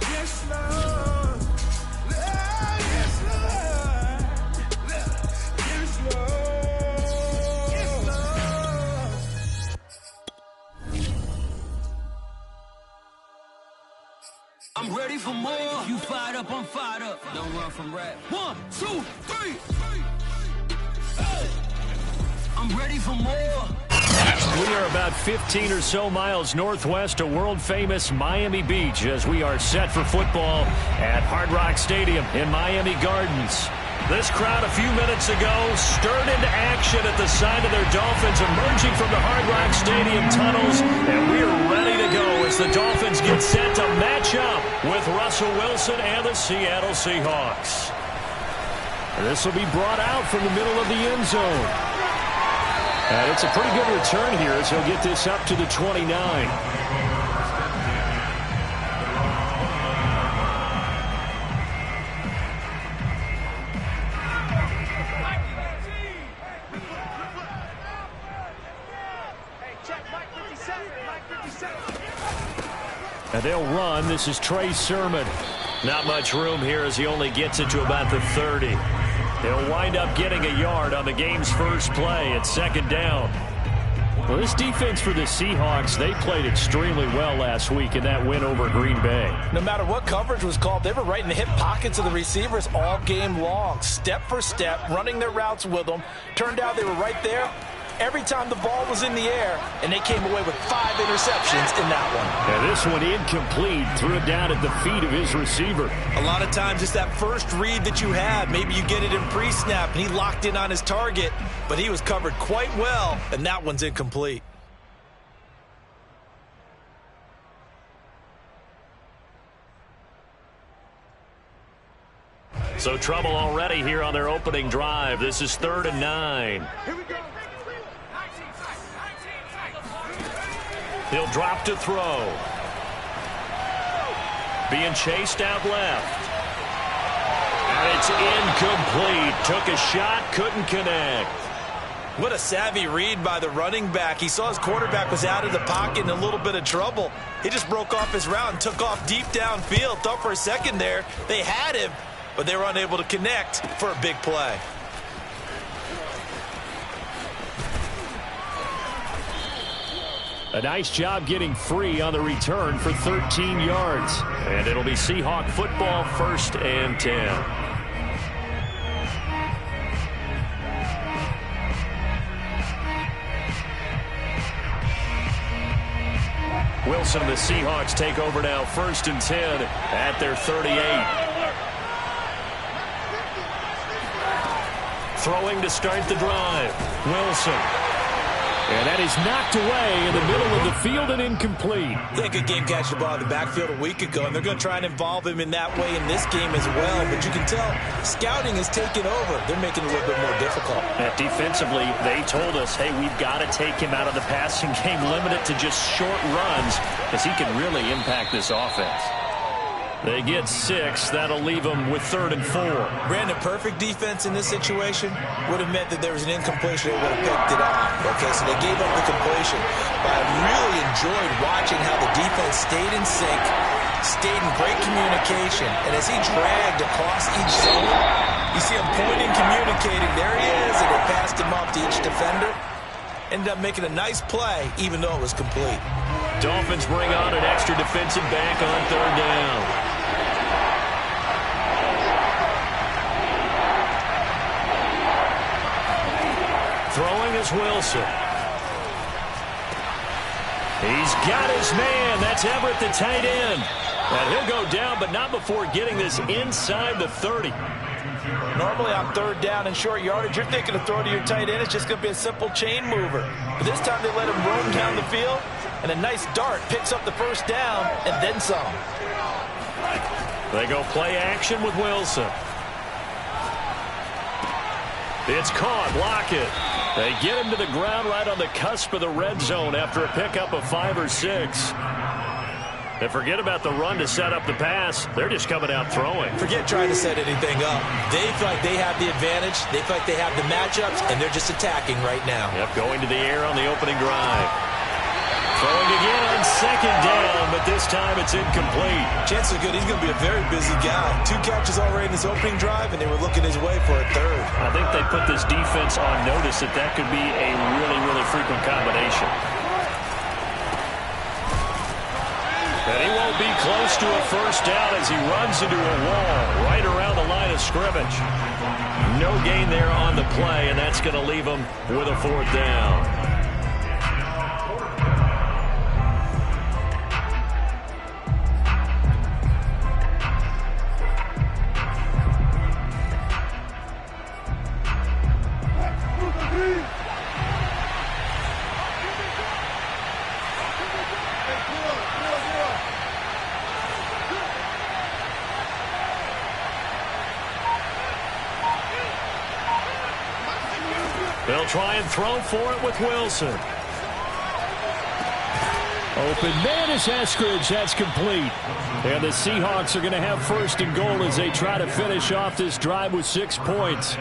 Yes, Lord. Yes, Lord. Yes, Lord. Yes, Lord. I'm ready for more. You fired up, I'm fired up. Don't run from rap. 1, 2, 3. Hey. I'm ready for more. We are about 15 or so miles northwest of world-famous Miami Beach as we are set for football at Hard Rock Stadium in Miami Gardens. This crowd a few minutes ago stirred into action at the sight of their Dolphins emerging from the Hard Rock Stadium tunnels, and we are ready to go as the Dolphins get set to match up with Russell Wilson and the Seattle Seahawks. This will be brought out from the middle of the end zone. And it's a pretty good return here as he'll get this up to the 29. And they'll run. This is Trey Sermon. Not much room here as he only gets it to about the 30. He'll wind up getting a yard on the game's first play at second down. Well, this defense for the Seahawks, they played extremely well last week in that win over Green Bay. No matter what coverage was called, they were right in the hip pockets of the receivers all game long. Step for step, running their routes with them. Turned out they were right there every time the ball was in the air, and they came away with 5 interceptions in that one. And this one incomplete, threw it down at the feet of his receiver. A lot of times it's that first read that you have. Maybe you get it in pre-snap, and he locked in on his target, but he was covered quite well, and that one's incomplete. So trouble already here on their opening drive. This is 3rd and 9. Here we go. He'll drop to throw. Being chased out left. And it's incomplete. Took a shot, couldn't connect. What a savvy read by the running back. He saw his quarterback was out of the pocket in a little bit of trouble. He just broke off his route and took off deep downfield. Thought for a second there they had him, but they were unable to connect for a big play. A nice job getting free on the return for 13 yards. And it'll be Seahawk football, 1st and 10. Wilson and the Seahawks take over now, 1st and 10 at their 38. Throwing to start the drive. Wilson. And that is knocked away in the middle of the field and incomplete. Yeah, good game catching the ball in the backfield a week ago, and they're going to try and involve him in that way in this game as well. But you can tell scouting is taking over. They're making it a little bit more difficult. Defensively, they told us, hey, we've got to take him out of the passing game, limit it to just short runs, because he can really impact this offense. They get 6. That'll leave them with 3rd and 4. Brandon, perfect defense in this situation would have meant that there was an incompletion. They would have picked it off. Okay, so they gave up the completion. But I really enjoyed watching how the defense stayed in sync, stayed in great communication. And as he dragged across each zone, you see him pointing, communicating. There he is, and they passed him off to each defender. Ended up making a nice play, even though it was complete. Dolphins bring on an extra defensive back on 3rd down. Throwing is Wilson. He's got his man. That's Everett, the tight end. And he'll go down, but not before getting this inside the 30. Normally on 3rd down and short yardage, you're thinking to throw to your tight end. It's just going to be a simple chain mover. But this time they let him roam down the field, and a nice dart picks up the 1st down and then some. They go play action with Wilson. It's caught. Lockett. They get him to the ground right on the cusp of the red zone after a pickup of 5 or 6. And forget about the run to set up the pass. They're just coming out throwing. Forget trying to set anything up. They feel like they have the advantage. They feel like they have the matchups, and they're just attacking right now. Yep, going to the air on the opening drive. Throwing again on second down, but this time it's incomplete. Chances are good he's going to be a very busy guy. 2 catches already in his opening drive, and they were looking his way for a third. I think they put this defense on notice that could be a really, really frequent combination. And he won't be close to a first down as he runs into a wall right around the line of scrimmage. No gain there on the play, and that's going to leave him with a 4th down. They'll try and throw for it with Wilson. Open man is Eskridge. That's complete. And the Seahawks are going to have 1st and goal as they try to finish off this drive with 6 points.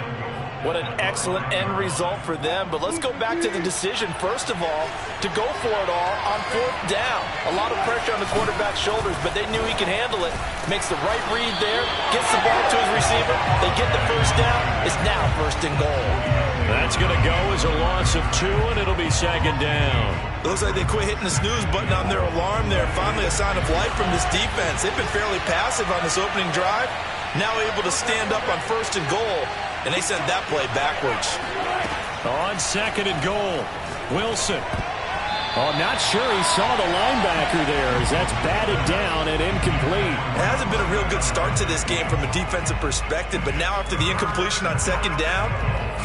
What an excellent end result for them. But let's go back to the decision, first of all, to go for it all on 4th down. A lot of pressure on the quarterback's shoulders, but they knew he could handle it. Makes the right read there, gets the ball to his receiver. They get the 1st down. It's now 1st and goal. That's going to go as a loss of 2, and it'll be 2nd down. It looks like they quit hitting the snooze button on their alarm there. Finally a sign of life from this defense. They've been fairly passive on this opening drive. Now able to stand up on 1st and goal, and they sent that play backwards. On 2nd and goal, Wilson. Oh, not sure he saw the linebacker there as that's batted down and incomplete. It hasn't been a real good start to this game from a defensive perspective, but now after the incompletion on 2nd down,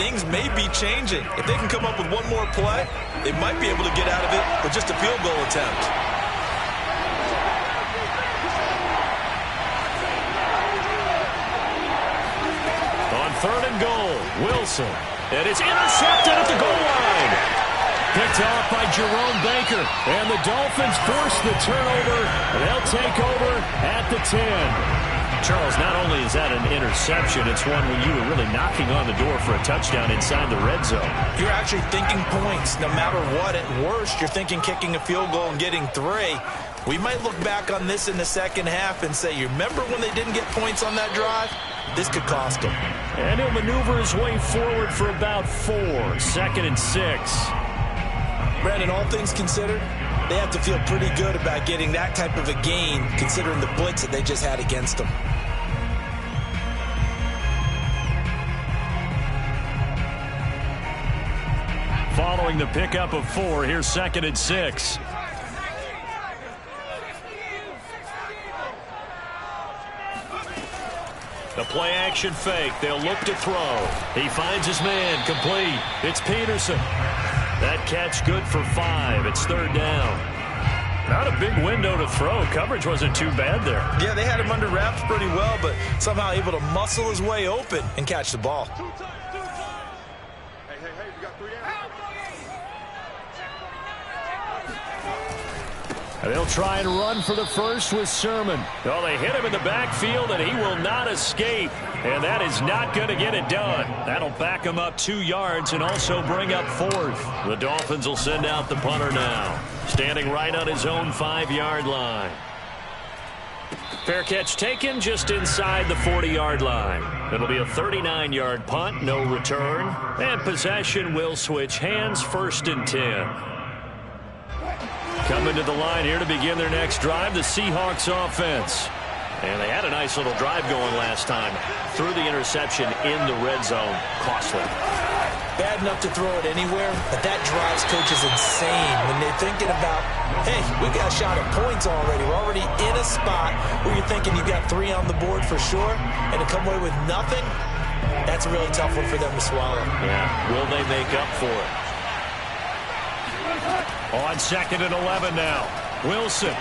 things may be changing. If they can come up with one more play, they might be able to get out of it with just a field goal attempt. On 3rd and goal, Wilson. And it's intercepted at the goal line. Picked off by Jerome Baker. And the Dolphins force the turnover. They'll take over at the 10. Charles, not only is that an interception, it's one when you were really knocking on the door for a touchdown inside the red zone. You're actually thinking points no matter what. At worst, you're thinking kicking a field goal and getting 3. We might look back on this in the second half and say, you remember when they didn't get points on that drive? This could cost them. And he'll maneuver his way forward for about 4. 2nd and 6. Brandon, all things considered, they have to feel pretty good about getting that type of a gain considering the blitz that they just had against them. Following the pickup of 4, here's 2nd and 6. The play action fake. They'll look to throw. He finds his man. Complete. It's Peterson. That catch good for 5. It's 3rd down. Not a big window to throw. Coverage wasn't too bad there. Yeah, they had him under wraps pretty well, but somehow able to muscle his way open and catch the ball. Hey, we got 3 out. They'll try and run for the first with Sermon. Oh, they hit him in the backfield, and he will not escape. And that is not going to get it done. That'll back him up 2 yards and also bring up 4th. The Dolphins will send out the punter now, standing right on his own 5-yard line. Fair catch taken just inside the 40-yard line. It'll be a 39-yard punt, no return. And possession will switch hands, 1st and 10. Coming to the line here to begin their next drive, the Seahawks offense. And they had a nice little drive going last time. Threw the interception in the red zone. Costly. Bad enough to throw it anywhere, but that drives coaches insane when they're thinking about, hey, we got a shot at points already. We're already in a spot where you're thinking you got 3 on the board for sure, and to come away with nothing, that's a really tough one for them to swallow. Yeah, will they make up for it? On 2nd and 11 now. Wilson.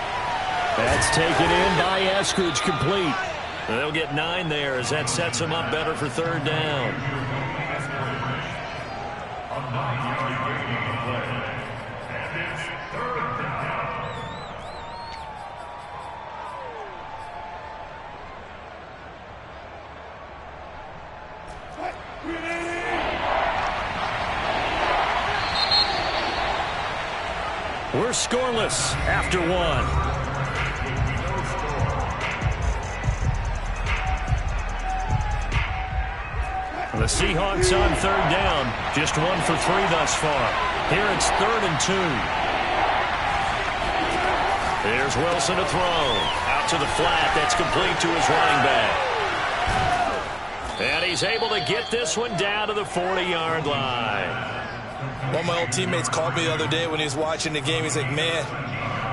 That's taken in by Eskridge, complete. They'll get 9 there as that sets them up better for 3rd down. We're scoreless after one. The Seahawks on third down. Just 1 for 3 thus far. Here it's 3rd and 2. There's Wilson to throw. Out to the flat. That's complete to his running back. And he's able to get this one down to the 40-yard line. One of my old teammates called me the other day when he was watching the game. He's like, man,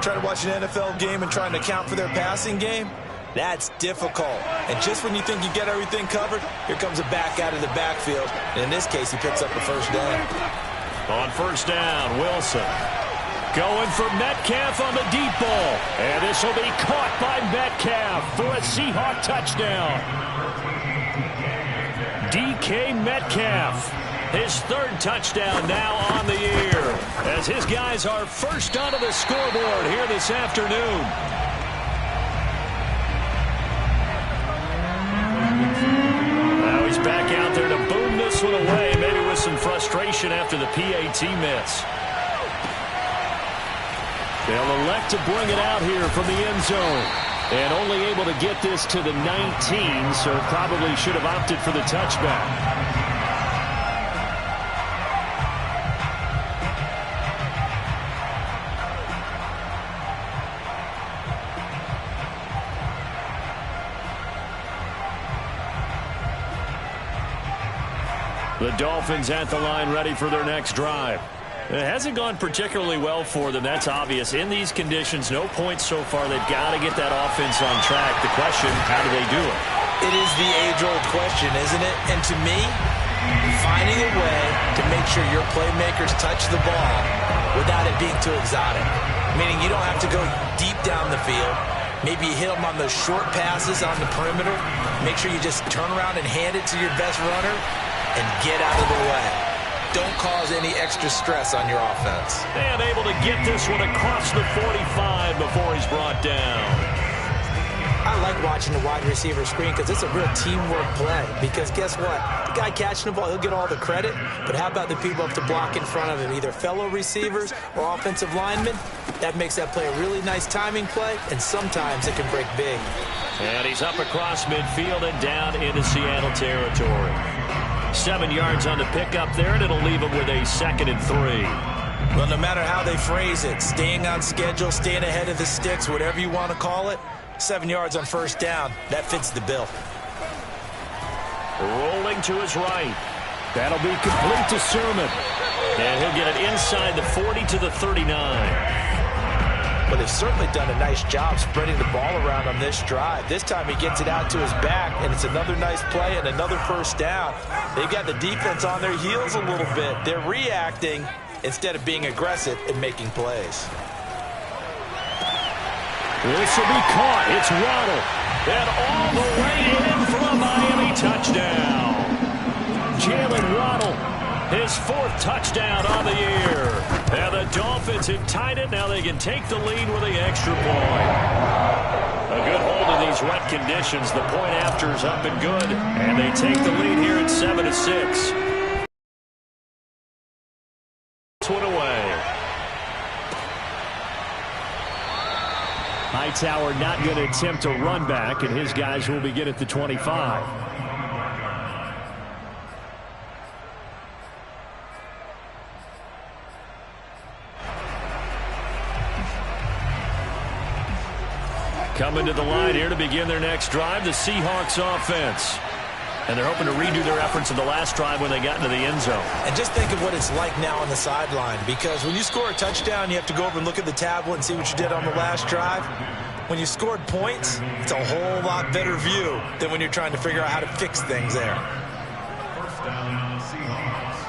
trying to watch an NFL game and trying to account for their passing game, that's difficult. And just when you think you get everything covered, here comes a back out of the backfield. And in this case, he picks up a first down. On first down, Wilson going for Metcalf on the deep ball. And this will be caught by Metcalf for a Seahawk touchdown. DK Metcalf, his 3rd touchdown now on the year, as his guys are first onto the scoreboard here this afternoon. Now he's back out there to boom this one away, maybe with some frustration after the PAT miss. They'll elect to bring it out here from the end zone. And only able to get this to the 19, so probably should have opted for the touchback. The Dolphins at the line ready for their next drive. It hasn't gone particularly well for them. That's obvious. In these conditions, no points so far. They've got to get that offense on track. The question, how do they do it? It is the age-old question, isn't it? And to me, finding a way to make sure your playmakers touch the ball without it being too exotic. Meaning you don't have to go deep down the field. Maybe you hit them on those short passes on the perimeter. Make sure you just turn around and hand it to your best runner and get out of the way. Don't cause any extra stress on your offense. And able to get this one across the 45 before he's brought down. I like watching the wide receiver screen because it's a real teamwork play. Because guess what? The guy catching the ball, he'll get all the credit. But how about the people up to block in front of him, either fellow receivers or offensive linemen? That makes that play a really nice timing play, and sometimes it can break big. And he's up across midfield and down into Seattle territory. 7 yards on the pickup there, and it'll leave him with a 2nd and 3. Well, no matter how they phrase it, staying on schedule, staying ahead of the sticks, whatever you want to call it, 7 yards on first down, that fits the bill. Rolling to his right. That'll be complete to Sermon. And he'll get it inside the 40 to the 39. But they've certainly done a nice job spreading the ball around on this drive. This time he gets it out to his back, and it's another nice play and another first down. They've got the defense on their heels a little bit. They're reacting instead of being aggressive and making plays. This will be caught. It's Waddle. And all the way in for a Miami touchdown. Jalen Waddle, his 4th touchdown on the year. And the Dolphins have tied it. Now they can take the lead with the extra point. A good hold in these wet conditions. The point after is up and good. And they take the lead here at 7-6. This one away. Hightower not going to attempt a run back, and his guys will begin at the 25. Coming to the line here to begin their next drive, the Seahawks offense. And they're hoping to redo their efforts in the last drive when they got into the end zone. And just think of what it's like now on the sideline, because when you score a touchdown, you have to go over and look at the tablet and see what you did on the last drive. When you scored points, it's a whole lot better view than when you're trying to figure out how to fix things there. First down, Seahawks.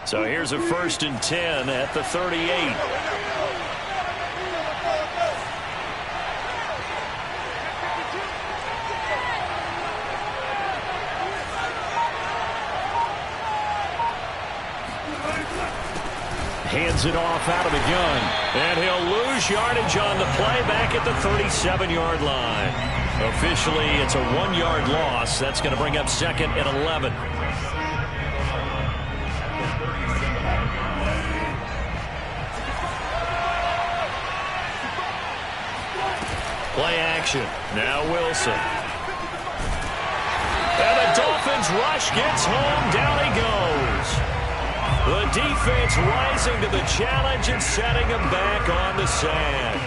So here's a 1st and 10 at the 38. Hands it off out of the gun. And he'll lose yardage on the play back at the 37-yard line. Officially, it's a 1-yard loss. That's going to bring up 2nd and 11. Play action. Now Wilson. And the Dolphins rush gets home. Down he goes. The defense rising to the challenge and setting him back on the sand.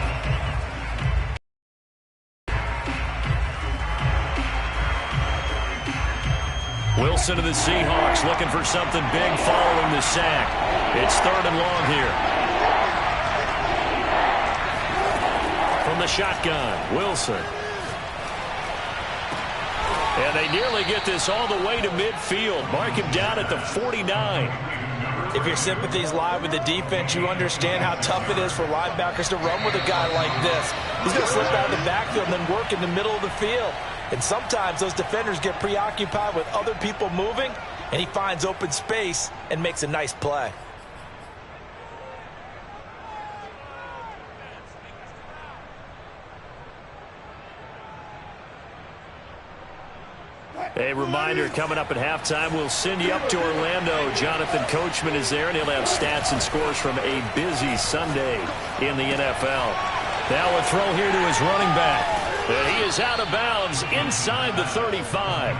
Wilson to the Seahawks looking for something big following the sack. It's 3rd and long here. From the shotgun, Wilson. And they nearly get this all the way to midfield. Mark him down at the 49. If your sympathies lie with the defense, you understand how tough it is for linebackers to run with a guy like this. He's going to slip out of the backfield and then work in the middle of the field. And sometimes those defenders get preoccupied with other people moving, and he finds open space and makes a nice play. A reminder, coming up at halftime, we'll send you up to Orlando. Jonathan Coachman is there, and he'll have stats and scores from a busy Sunday in the NFL. Now a throw here to his running back. And he is out of bounds inside the 35.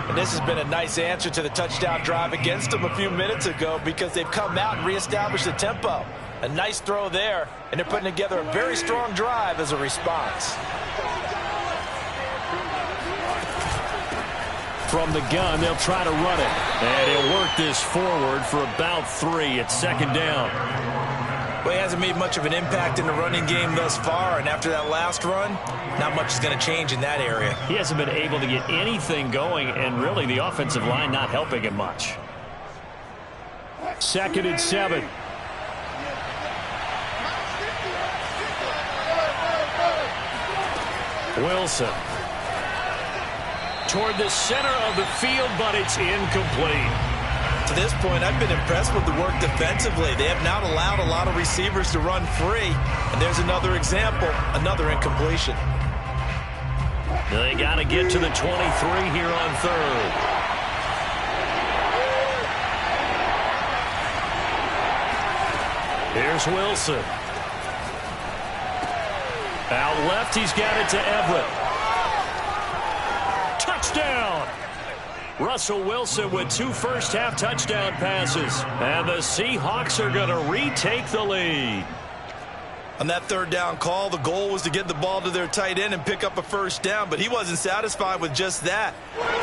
And this has been a nice answer to the touchdown drive against them a few minutes ago because they've come out and reestablished the tempo. A nice throw there, and they're putting together a very strong drive as a response. From the gun, they'll try to run it. And he'll work this forward for about 3. It's 2nd down. Well, he hasn't made much of an impact in the running game thus far, and after that last run, not much is going to change in that area. He hasn't been able to get anything going, and really the offensive line not helping him much. 2nd and 7. Wilson. Toward the center of the field, but it's incomplete. To this point, I've been impressed with the work defensively. They have not allowed a lot of receivers to run free. And there's another example, another incompletion. They got to get to the 23 here on 3rd. Here's Wilson. Out left, he's got it to Everett. Touchdown! Russell Wilson with 2 first-half touchdown passes. And the Seahawks are going to retake the lead. On that 3rd down call, the goal was to get the ball to their tight end and pick up a first down, but he wasn't satisfied with just that.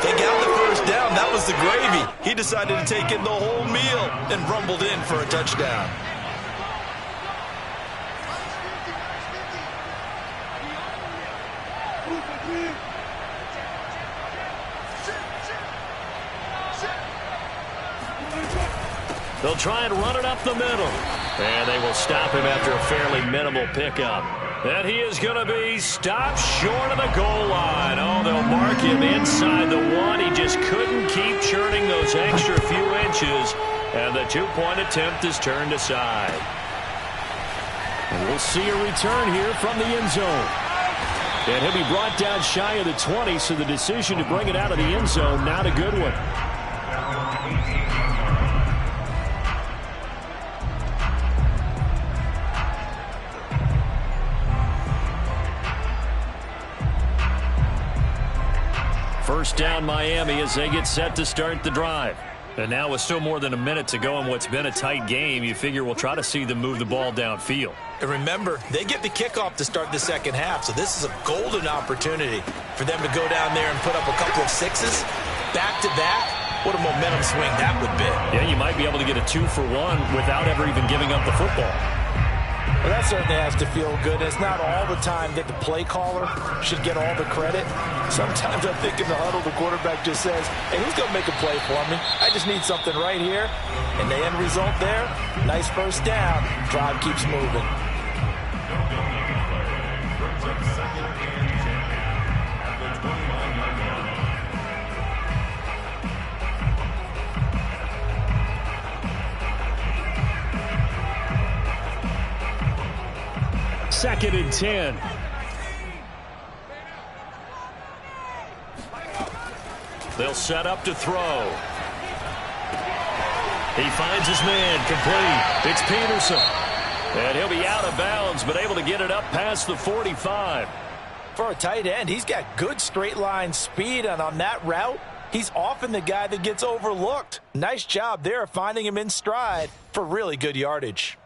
They got the first down. That was the gravy. He decided to take in the whole meal and rumbled in for a touchdown. They'll try and run it up the middle. And they will stop him after a fairly minimal pickup. And he is going to be stopped short of the goal line. Oh, they'll mark him inside the 1. He just couldn't keep churning those extra few inches. And the 2-point attempt is turned aside. And we'll see a return here from the end zone. And he'll be brought down shy of the 20, so the decision to bring it out of the end zone, not a good one. First down Miami as they get set to start the drive. And now with still more than a minute to go in what's been a tight game, you figure we'll try to see them move the ball downfield. And remember, they get the kickoff to start the second half, so this is a golden opportunity for them to go down there and put up a couple of 6s back-to-back. What a momentum swing that would be. Yeah, you might be able to get a 2-for-1 without ever even giving up the football. Well, that certainly has to feel good. It's not all the time that the play caller should get all the credit. Sometimes I think in the huddle, the quarterback just says, hey, who's going to make a play for me? I just need something right here. And the end result there, nice first down. Drive keeps moving. Second and 10. They'll set up to throw. He finds his man, complete. It's Peterson. And he'll be out of bounds, but able to get it up past the 45. For a tight end, he's got good straight line speed, and on that route, he's often the guy that gets overlooked. Nice job there finding him in stride for really good yardage.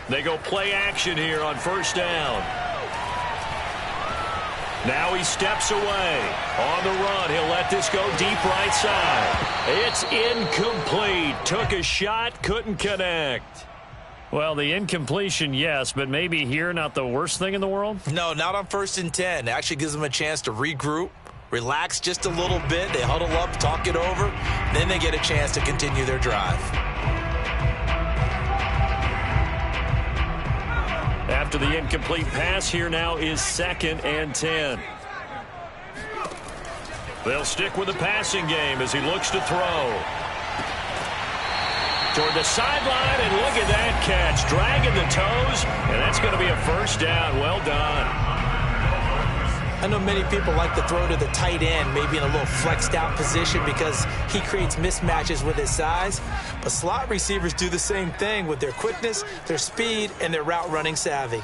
They go play action here on first down. Now he steps away. On the run, he'll let this go deep right side. It's incomplete. Took a shot, couldn't connect. Well, the incompletion, yes, but maybe here not the worst thing in the world? No, not on 1st and 10. It actually gives them a chance to regroup, relax just a little bit. They huddle up, talk it over. Then they get a chance to continue their drive. After the incomplete pass, here now is 2nd and 10. They'll stick with the passing game as he looks to throw. Toward the sideline, and look at that catch. Dragging the toes, and that's going to be a first down. Well done. I know many people like to throw to the tight end, maybe in a little flexed out position because he creates mismatches with his size. But slot receivers do the same thing with their quickness, their speed, and their route running savvy.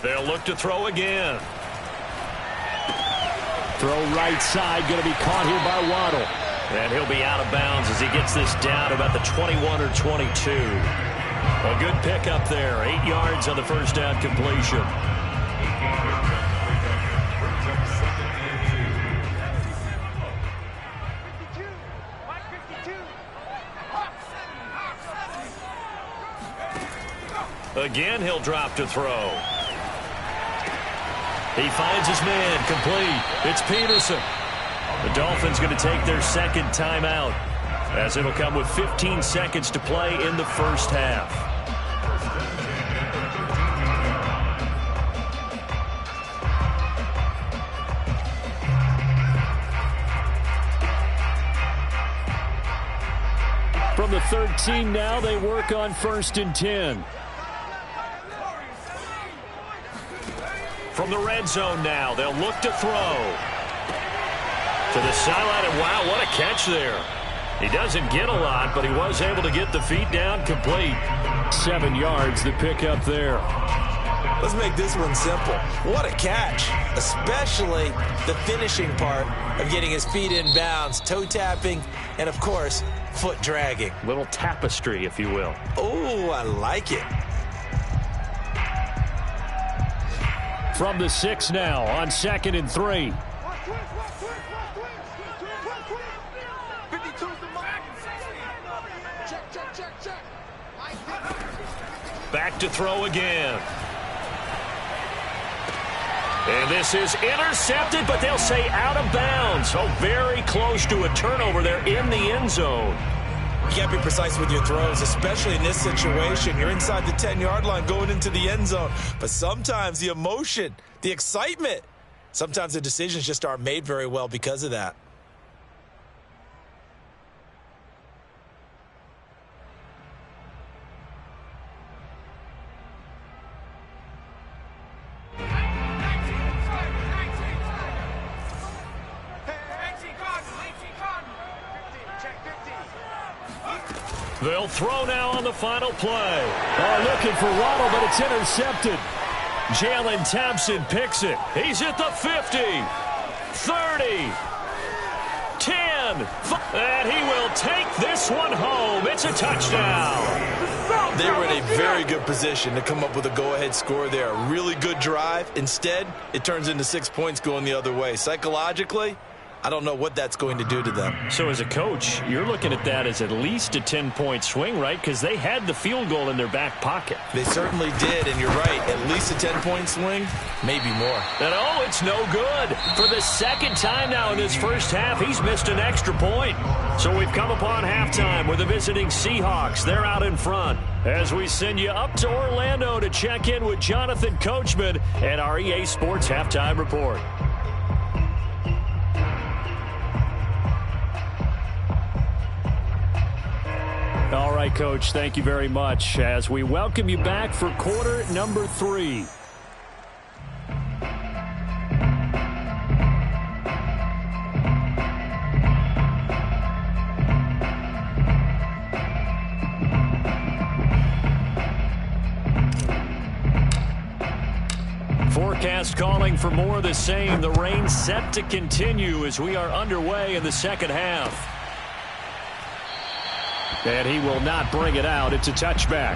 They'll look to throw again. Throw right side, going to be caught here by Waddle. And he'll be out of bounds as he gets this down about the 21 or 22. A good pickup there. 8 yards on the first down completion. Again, he'll drop to throw. He finds his man, complete. It's Peterson. The Dolphins going to take their 2nd timeout, as it'll come with 15 seconds to play in the first half. From the 13 now, they work on 1st and 10. From the red zone now, they'll look to throw. To the sideline, and wow, what a catch there. He doesn't get a lot, but he was able to get the feet down complete. 7 yards, the pickup there. Let's make this one simple. What a catch, especially the finishing part of getting his feet in bounds, toe tapping, and of course, foot dragging. Little tapestry, if you will. Oh, I like it. From the 6 now on 2nd and 3. Back to throw again. And this is intercepted, but they'll say out of bounds. So very close to a turnover there in the end zone. You got to be precise with your throws, especially in this situation. You're inside the 10-yard line going into the end zone. But sometimes the emotion, the excitement, sometimes the decisions just aren't made very well because of that. They'll throw now on the final play. Looking for Waddle, but it's intercepted. Jalen Thompson picks it. He's at the 50, 30, 10, and he will take this one home. It's a touchdown. They were in a very good position to come up with a go-ahead score there. A really good drive. Instead, it turns into 6 points going the other way. Psychologically, I don't know what that's going to do to them. So as a coach, you're looking at that as at least a 10-point swing, right? Because they had the field goal in their back pocket. They certainly did, and you're right. At least a 10-point swing, maybe more. And oh, it's no good. For the 2nd time now in this first half, he's missed an extra point. So we've come upon halftime with the visiting Seahawks. They're out in front. As we send you up to Orlando to check in with Jonathan Coachman and our EA Sports Halftime Report. All right, Coach, thank you very much as we welcome you back for quarter number 3. Forecast calling for more of the same. The rain set to continue as we are underway in the second half. And he will not bring it out. It's a touchback.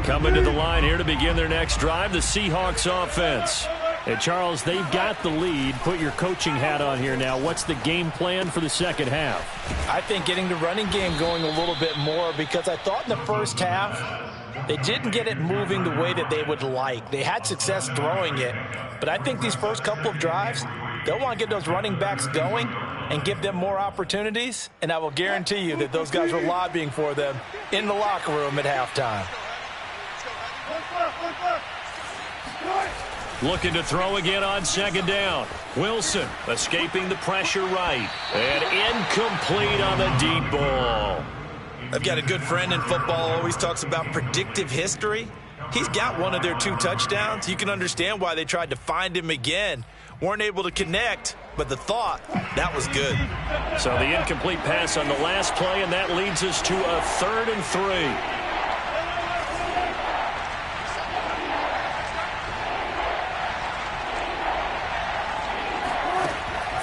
Coming to the line here to begin their next drive, the Seahawks offense. And Charles, they've got the lead. Put your coaching hat on here now. What's the game plan for the second half? I think getting the running game going a little bit more, because I thought in the first half they didn't get it moving the way that they would like. They had success throwing it, but I think these first couple of drives, they'll want to get those running backs going and give them more opportunities, and I will guarantee you that those guys were lobbying for them in the locker room at halftime. Looking to throw again on second down. Wilson escaping the pressure right. And incomplete on the deep ball. I've got a good friend in football, always talks about predictive history. He's got one of their 2 touchdowns. You can understand why they tried to find him again. Weren't able to connect, but the thought, that was good. So the incomplete pass on the last play, and that leads us to a 3rd and 3.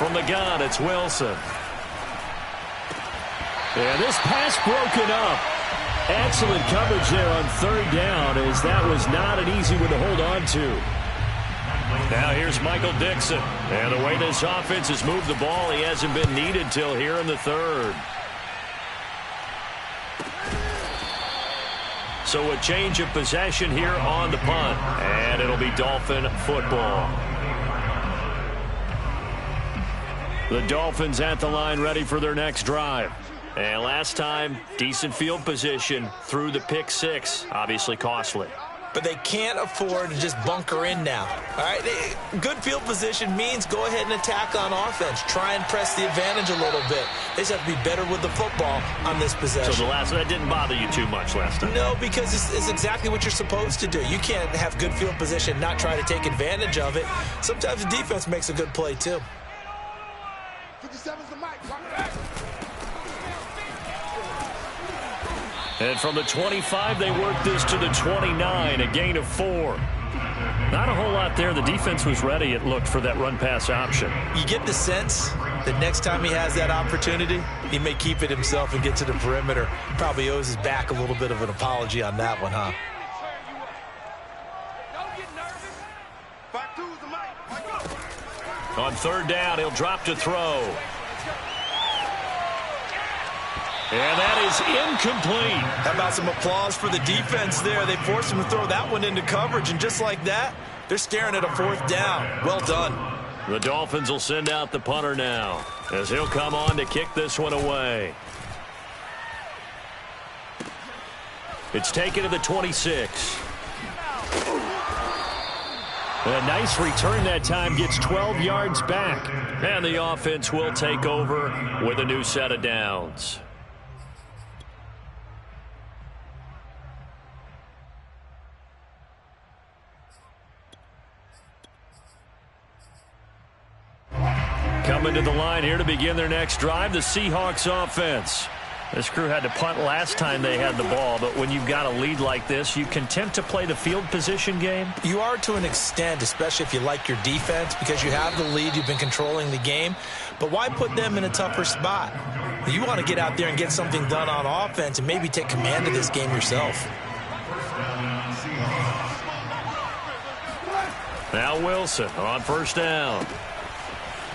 From the gun, it's Wilson. And this pass broken up. Excellent coverage there on 3rd down, as that was not an easy one to hold on to. Now here's Michael Dixon. And the way this offense has moved the ball, he hasn't been needed till here in the 3rd. So a change of possession here on the punt. And it'll be Dolphin football. The Dolphins at the line, ready for their next drive. And last time, decent field position through the pick 6. Obviously costly. But they can't afford to just bunker in now. All right, good field position means go ahead and attack on offense. Try and press the advantage a little bit. They just have to be better with the football on this possession. So that didn't bother you too much last time? No, because it's exactly what you're supposed to do. You can't have good field position and not try to take advantage of it. Sometimes the defense makes a good play too. And from the 25, they work this to the 29, a gain of 4. Not a whole lot there. The defense was ready, it looked, for that run-pass option. You get the sense that next time he has that opportunity, he may keep it himself and get to the perimeter. Probably owes his back a little bit of an apology on that one, huh? On 3rd down, he'll drop to throw. And that is incomplete. How about some applause for the defense there? They forced him to throw that one into coverage, and just like that, they're staring at a 4th down. Well done. The Dolphins will send out the punter now, as he'll come on to kick this one away. It's taken to the 26. A nice return that time, gets 12 yards back. And the offense will take over with a new set of downs. Coming to the line here to begin their next drive, the Seahawks offense. This crew had to punt last time they had the ball, but when you've got a lead like this, you content to play the field position game? You are to an extent, especially if you like your defense, because you have the lead, you've been controlling the game. But why put them in a tougher spot? You want to get out there and get something done on offense and maybe take command of this game yourself. Now Wilson on 1st down.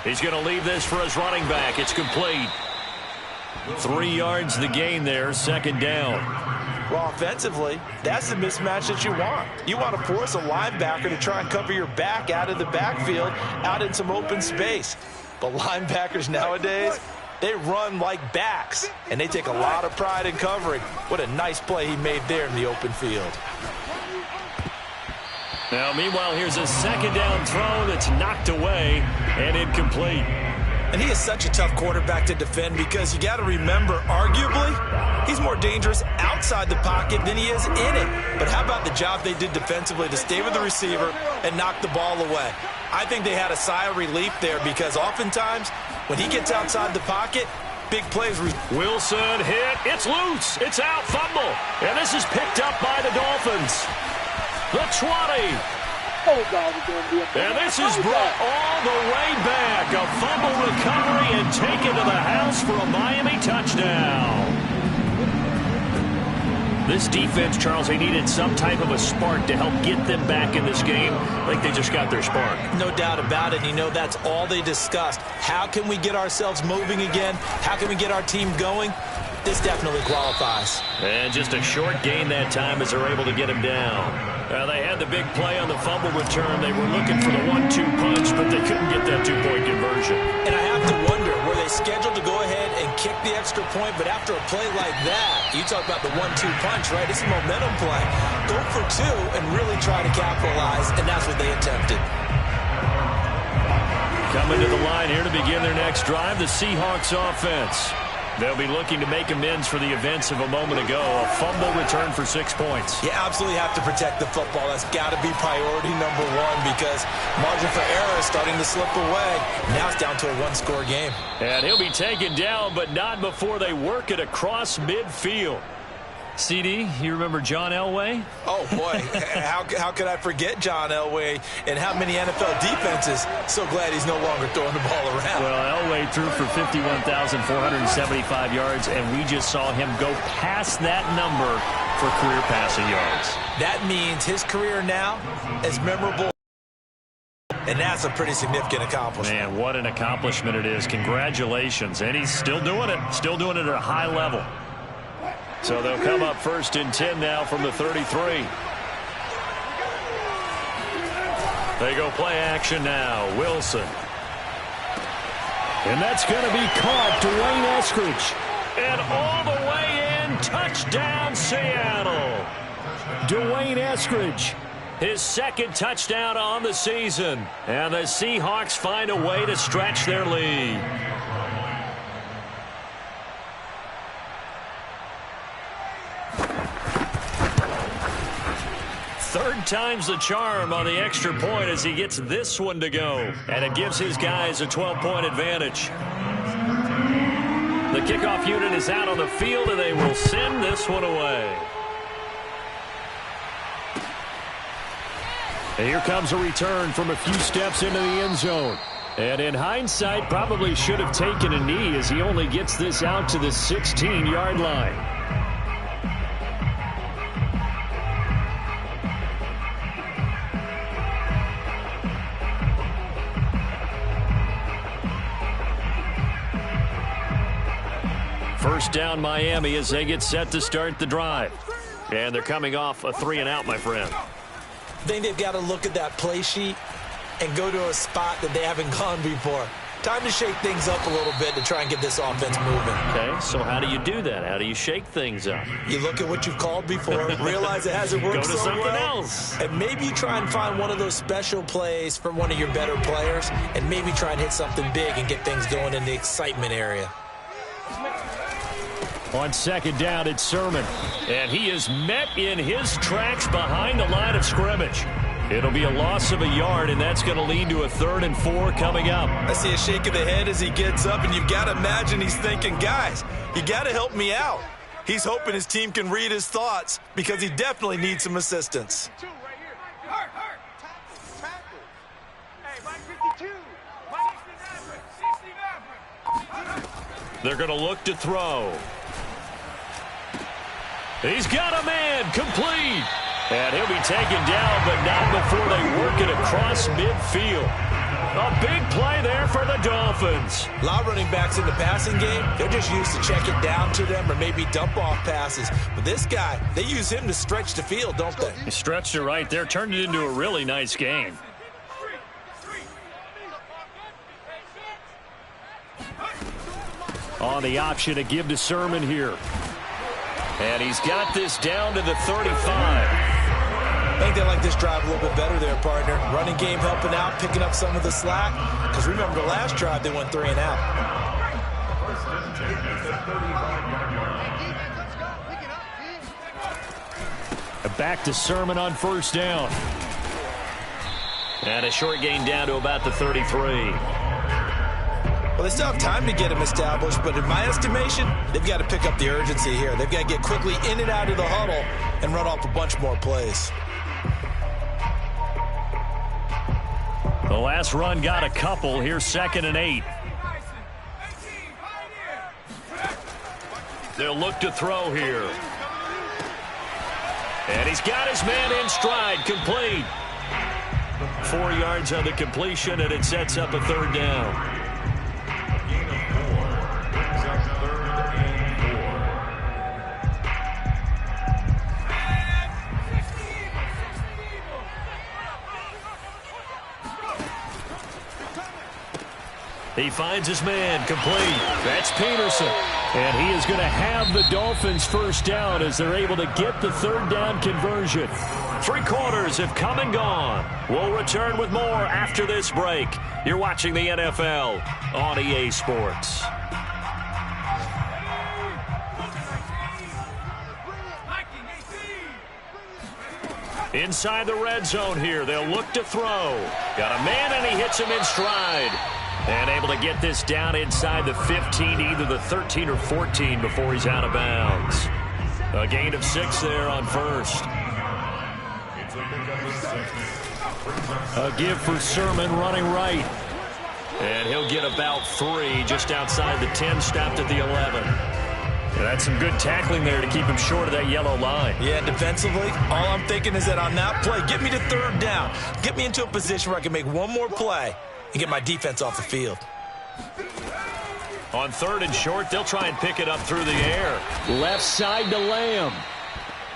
He's going to leave this for his running back. It's complete. 3 yards the gain there, 2nd down. Well, offensively, that's the mismatch that you want. You want to force a linebacker to try and cover your back out of the backfield, out in some open space. But linebackers nowadays, they run like backs, and they take a lot of pride in covering. What a nice play he made there in the open field. Now, meanwhile, here's a second down throw that's knocked away and incomplete. And he is such a tough quarterback to defend because you got to remember, arguably, he's more dangerous outside the pocket than he is in it. But how about the job they did defensively to stay with the receiver and knock the ball away? I think they had a sigh of relief there because oftentimes when he gets outside the pocket, big plays. Wilson hit. It's loose. It's out. Fumble. And this is picked up by the Dolphins. The 20. And this is brought all the way back. A fumble recovery and taken to the house for a Miami touchdown. This defense, Charles, they needed some type of a spark to help get them back in this game. I think they just got their spark. No doubt about it. You know, that's all they discussed. How can we get ourselves moving again? How can we get our team going? This definitely qualifies. And just a short gain that time as they're able to get him down. They had the big play on the fumble return. They were looking for the 1-2 punch, but they couldn't get that two-point conversion. And I have to wonder, were they scheduled to go ahead and kick the extra point? But after a play like that, you talk about the 1-2 punch, right? It's a momentum play. Go for two and really try to capitalize, and that's what they attempted. Coming to the line here to begin their next drive, the Seahawks offense. They'll be looking to make amends for the events of a moment ago. A fumble return for 6 points. You absolutely have to protect the football. That's got to be priority number one because margin for error is starting to slip away. Now it's down to a one-score game. And he'll be taken down, but not before they work it across midfield. CD, you remember John Elway? Oh, boy. How could I forget John Elway and how many NFL defenses? So glad he's no longer throwing the ball around. Well, Elway threw for 51,475 yards, and we just saw him go past that number for career passing yards. That means his career now is memorable, and that's a pretty significant accomplishment. Man, what an accomplishment it is. Congratulations. And he's still doing it at a high level. So they'll come up 1st and 10 now from the 33. They go play action now. Wilson. And that's going to be caught. Dwayne Eskridge. And all the way in. Touchdown, Seattle. Dwayne Eskridge. His second touchdown on the season. And the Seahawks find a way to stretch their lead. Third time's the charm on the extra point as he gets this one to go. And it gives his guys a 12-point advantage. The kickoff unit is out on the field, and they will send this one away. And here comes a return from a few steps into the end zone. And in hindsight, probably should have taken a knee as he only gets this out to the 16-yard line. First down, Miami, as they get set to start the drive. And they're coming off a 3-and-out, my friend. I think they've got to look at that play sheet and go to a spot that they haven't gone before. Time to shake things up a little bit to try and get this offense moving. Okay, so how do you do that? How do you shake things up? You look at what you've called before, realize it hasn't worked so well. Go to something else. And maybe you try and find one of those special plays from one of your better players, and maybe try and hit something big and get things going in the excitement area. On second down, it's Sermon. And he is met in his tracks behind the line of scrimmage. It'll be a loss of a yard, and that's going to lead to a 3rd and 4 coming up. I see a shake of the head as he gets up, and you've got to imagine he's thinking, guys, you got to help me out. He's hoping his team can read his thoughts because he definitely needs some assistance. They're going to look to throw. He's got a man, complete. And he'll be taken down, but not before they work it across midfield. A big play there for the Dolphins. A lot of running backs in the passing game, they're just used to check it down to them or maybe dump off passes. But this guy, they use him to stretch the field, don't they? He stretched it right there, turned it into a really nice game. On the option to give to Sermon here. And he's got this down to the 35. And think they like this drive a little bit better there, partner. Running game helping out, picking up some of the slack. Because remember, the last drive, they went 3 and out. Back to Sermon on first down. And a short gain down to about the 33. Well, they still have time to get him established, but in my estimation, they've got to pick up the urgency here. They've got to get quickly in and out of the huddle and run off a bunch more plays. The last run got a couple. Here's 2nd and 8. They'll look to throw here. And he's got his man in stride, complete. 4 yards on the completion, and it sets up a 3rd down. Gain of 4. Brings up 3rd and 4. He finds his man, complete. That's Peterson. And he is going to have the Dolphins first down as they're able to get the 3rd down conversion. 3 quarters have come and gone. We'll return with more after this break. You're watching the NFL on EA Sports. Inside the red zone here. They'll look to throw. Got a man, and he hits him in stride. And able to get this down inside the 15, either the 13 or 14 before he's out of bounds. A gain of 6 there on first. It's a pickup of 6. A give for Sermon running right. And he'll get about 3 just outside the 10, stopped at the 11. And that's some good tackling there to keep him short of that yellow line. Yeah, defensively, all I'm thinking is that on that play, get me to 3rd down. Get me into a position where I can make one more play and get my defense off the field. On 3rd and short, they'll try and pick it up through the air. Left side to Lamb.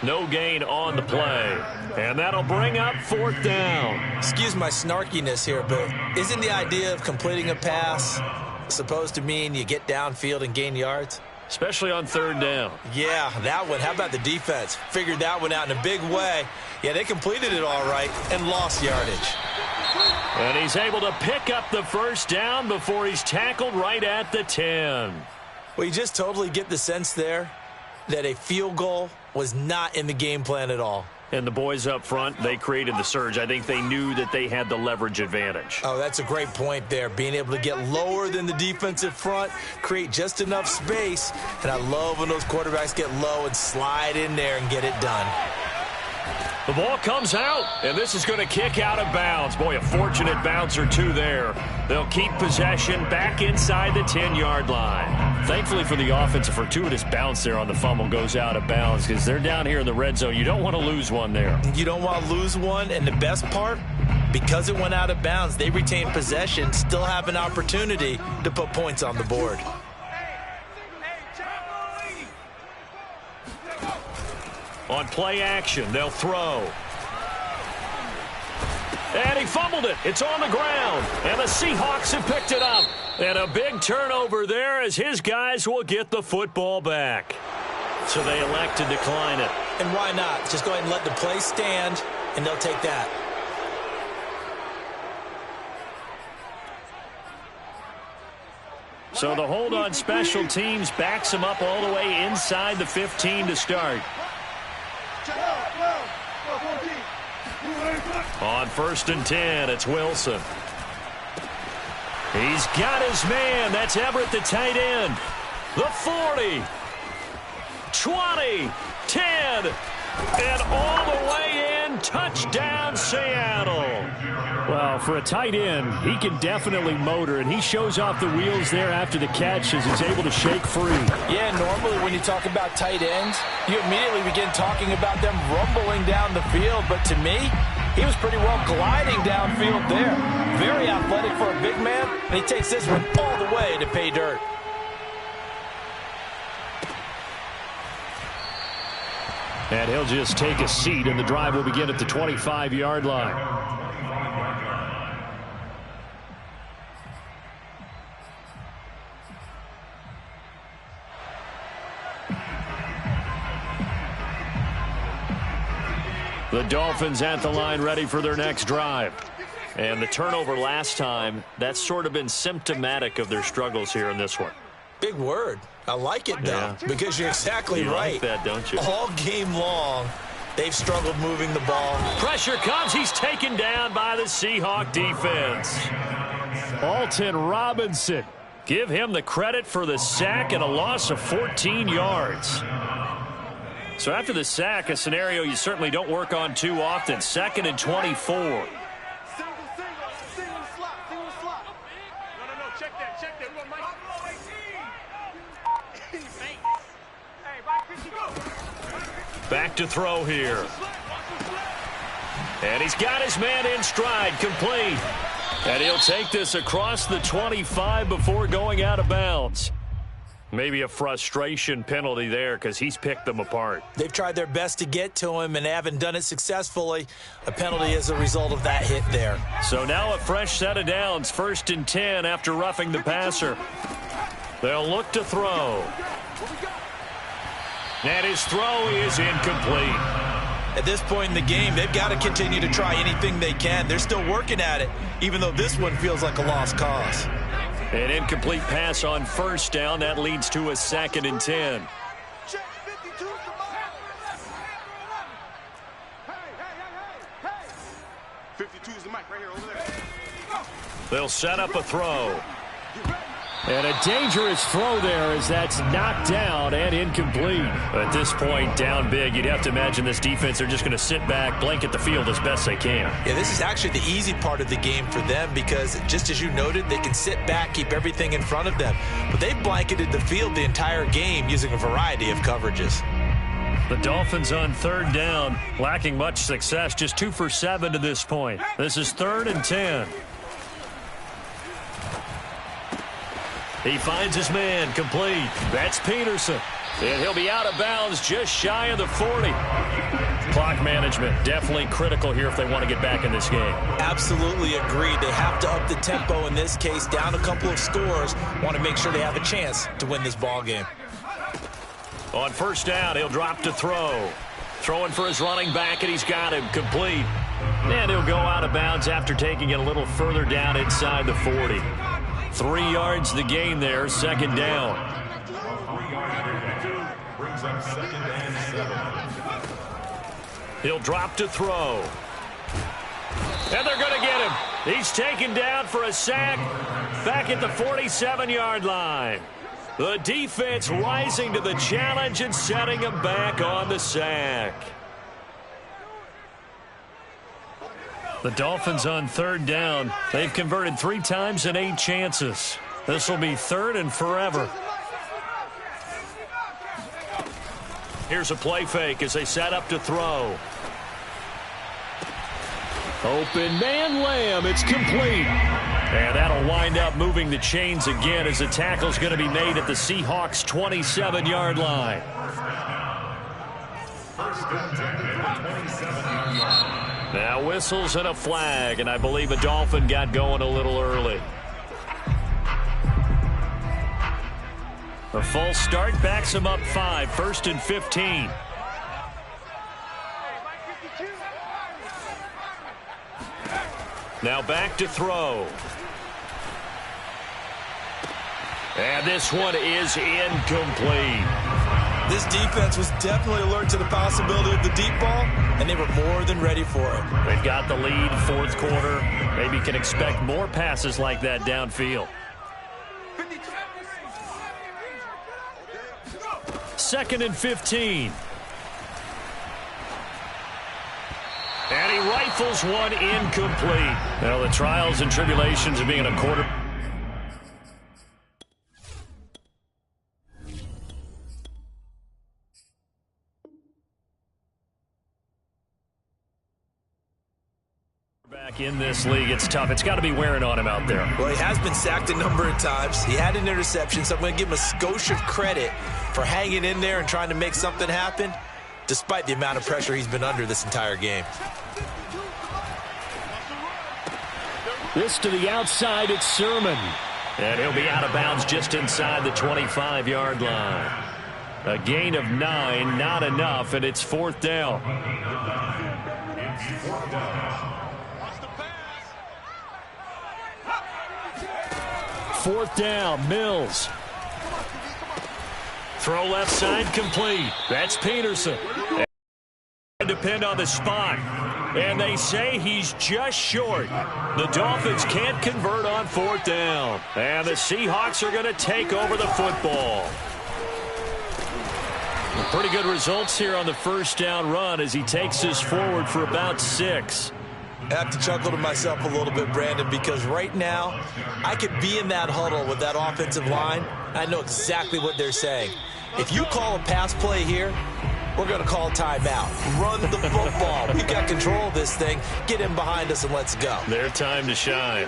No gain on the play. And that'll bring up 4th down. Excuse my snarkiness here, but isn't the idea of completing a pass supposed to mean you get downfield and gain yards? Especially on 3rd down. Yeah, that one. How about the defense? Figured that one out in a big way. Yeah, they completed it all right and lost yardage. And he's able to pick up the first down before he's tackled right at the 10. Well, you just totally get the sense there that a field goal was not in the game plan at all. And the boys up front, they created the surge. I think they knew that they had the leverage advantage. Oh, that's a great point there. Being able to get lower than the defensive front, create just enough space. And I love when those quarterbacks get low and slide in there and get it done. The ball comes out, and this is going to kick out of bounds. Boy, a fortunate bounce or 2 there. They'll keep possession back inside the 10-yard line. Thankfully for the offense, a fortuitous bounce there on the fumble goes out of bounds because they're down here in the red zone. You don't want to lose one there. You don't want to lose one, and the best part, because it went out of bounds, they retain possession, still have an opportunity to put points on the board. On play action, they'll throw. And he fumbled it. It's on the ground. And the Seahawks have picked it up. And a big turnover there as his guys will get the football back. So they elect to decline it. And why not? Just go ahead and let the play stand, and they'll take that. So the hold on special teams backs him up all the way inside the 15 to start. On 1st and 10, it's Wilson. He's got his man. That's Everett, the tight end. The 40, 20, 10, and all the way in. Touchdown, Seattle. Well, for a tight end, he can definitely motor, and he shows off the wheels there after the catch as he's able to shake free. Yeah, normally when you talk about tight ends, you immediately begin talking about them rumbling down the field. But to me, he was pretty well gliding downfield there. Very athletic for a big man, and he takes this one all the way to pay dirt. And he'll just take a seat, and the drive will begin at the 25-yard line. The Dolphins at the line ready for their next drive. And the turnover last time, that's sort of been symptomatic of their struggles here in this one. Big word. I like it, though, because you're exactly right. You like that, don't you? All game long, they've struggled moving the ball. Pressure comes. He's taken down by the Seahawk defense. Alton Robinson. Give him the credit for the sack and a loss of 14 yards. So after the sack, a scenario you certainly don't work on too often. 2nd and 24. Back to throw here. And he's got his man in stride, complete. And he'll take this across the 25 before going out of bounds. Maybe a frustration penalty there because he's picked them apart. They've tried their best to get to him and haven't done it successfully. A penalty as a result of that hit there. So now a fresh set of downs, 1st and 10 after roughing the passer. They'll look to throw. And his throw is incomplete. At this point in the game, they've got to continue to try anything they can. They're still working at it, even though this one feels like a lost cause. An incomplete pass on 1st down. That leads to a 2nd and 10. They'll set up a throw. And a dangerous throw there as that's knocked down and incomplete. At this point, down big, you'd have to imagine this defense are just going to sit back, blanket the field as best they can. Yeah, this is actually the easy part of the game for them because, just as you noted, they can sit back, keep everything in front of them. But they've blanketed the field the entire game using a variety of coverages. The Dolphins on 3rd down, lacking much success, just 2 for 7 to this point. This is 3rd and 10. He finds his man, complete. That's Peterson. And he'll be out of bounds just shy of the 40. Clock management definitely critical here if they want to get back in this game. Absolutely agreed. They have to up the tempo in this case, down a couple of scores. Want to make sure they have a chance to win this ball game. On 1st down, he'll drop to throw. Throwing for his running back, and he's got him, complete. And he'll go out of bounds after taking it a little further down inside the 40. 3 yards the gain there, 2nd down. Brings up 2nd and 7. He'll drop to throw. And they're going to get him. He's taken down for a sack back at the 47-yard line. The defense rising to the challenge and setting him back on the sack. The Dolphins on 3rd down. They've converted 3 times in 8 chances. This will be 3rd and forever. Here's a play fake as they set up to throw. Open man Lamb. It's complete. And that'll wind up moving the chains again as the tackle's going to be made at the Seahawks' 27-yard line. Now whistles and a flag, and I believe a Dolphin got going a little early. A false start backs him up 5, 1st and 15. Now back to throw. And this one is incomplete. This defense was definitely alert to the possibility of the deep ball, and they were more than ready for it. They've got the lead, 4th quarter. Maybe can expect more passes like that downfield. 2nd and 15. And he rifles one incomplete. Now the trials and tribulations of being a quarterback. Back in this league, it's tough. It's got to be wearing on him out there. Well, he has been sacked a number of times. He had an interception, so I'm going to give him a skosh of credit for hanging in there and trying to make something happen, despite the amount of pressure he's been under this entire game. This to the outside, it's Sermon. And he'll be out of bounds just inside the 25-yard line. A gain of 9, not enough, and it's 4th down. Fourth down. Fourth down, Mills. Throw left side complete. That's Peterson. And depend on the spot. And they say he's just short. The Dolphins can't convert on fourth down. And the Seahawks are going to take over the football. Pretty good results here on the first down run as he takes us forward for about 6. I have to chuckle to myself a little bit, Brandon, because right now I could be in that huddle with that offensive line. I know exactly what they're saying. If you call a pass play here, we're going to call timeout. Run the football. We've got control of this thing. Get in behind us and let's go. Their time to shine.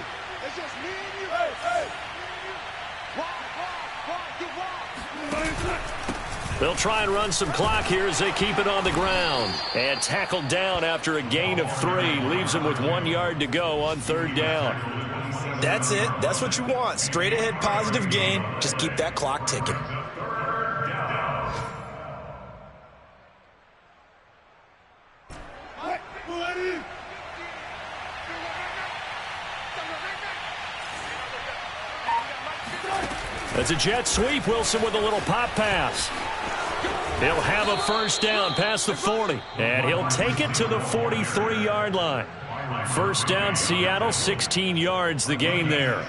They'll try and run some clock here as they keep it on the ground. And tackled down after a gain of 3. Leaves them with 1 yard to go on third down. That's it. That's what you want. Straight ahead positive gain. Just keep that clock ticking. That's a jet sweep. Wilson with a little pop pass. He'll have a first down past the 40. And he'll take it to the 43-yard line. First down, Seattle, 16 yards the gain there.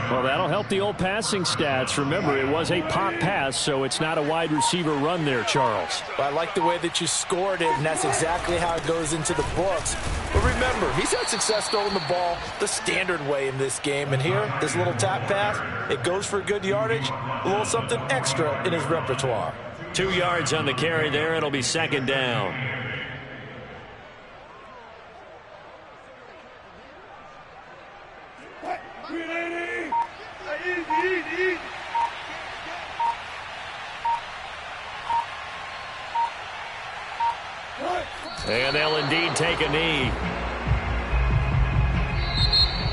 Well, that'll help the old passing stats. Remember, it was a pop pass, so it's not a wide receiver run there, Charles. I like the way that you scored it, and that's exactly how it goes into the books. But remember, he's had success throwing the ball the standard way in this game. And here, this little tap pass, it goes for good yardage, a little something extra in his repertoire. 2 yards on the carry there. It'll be second down. And they'll indeed take a knee.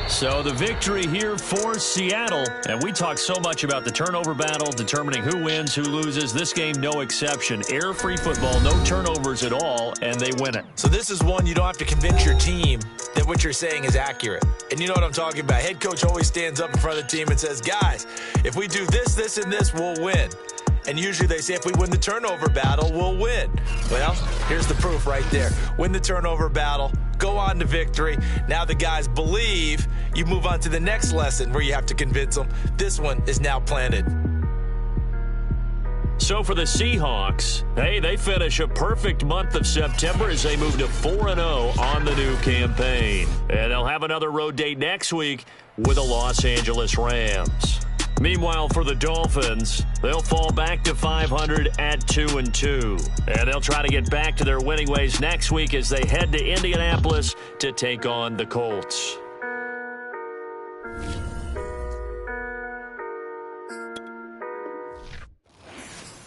So the victory here for Seattle. And we talk so much about the turnover battle, determining who wins, who loses. This game, no exception. Air-free football, no turnovers at all, and they win it. So this is one you don't have to convince your team that what you're saying is accurate. And you know what I'm talking about. Head coach always stands up in front of the team and says, guys, if we do this, this, and this, we'll win. And usually they say if we win the turnover battle, we'll win. Well, here's the proof right there. Win the turnover battle, go on to victory. Now the guys believe. You move on to the next lesson where you have to convince them. This one is now planted. So for the Seahawks, hey, they finish a perfect month of September as they move to 4-0 on the new campaign. And they'll have another road date next week with the Los Angeles Rams. Meanwhile, for the Dolphins, they'll fall back to 500 at 2-2. And they'll try to get back to their winning ways next week as they head to Indianapolis to take on the Colts.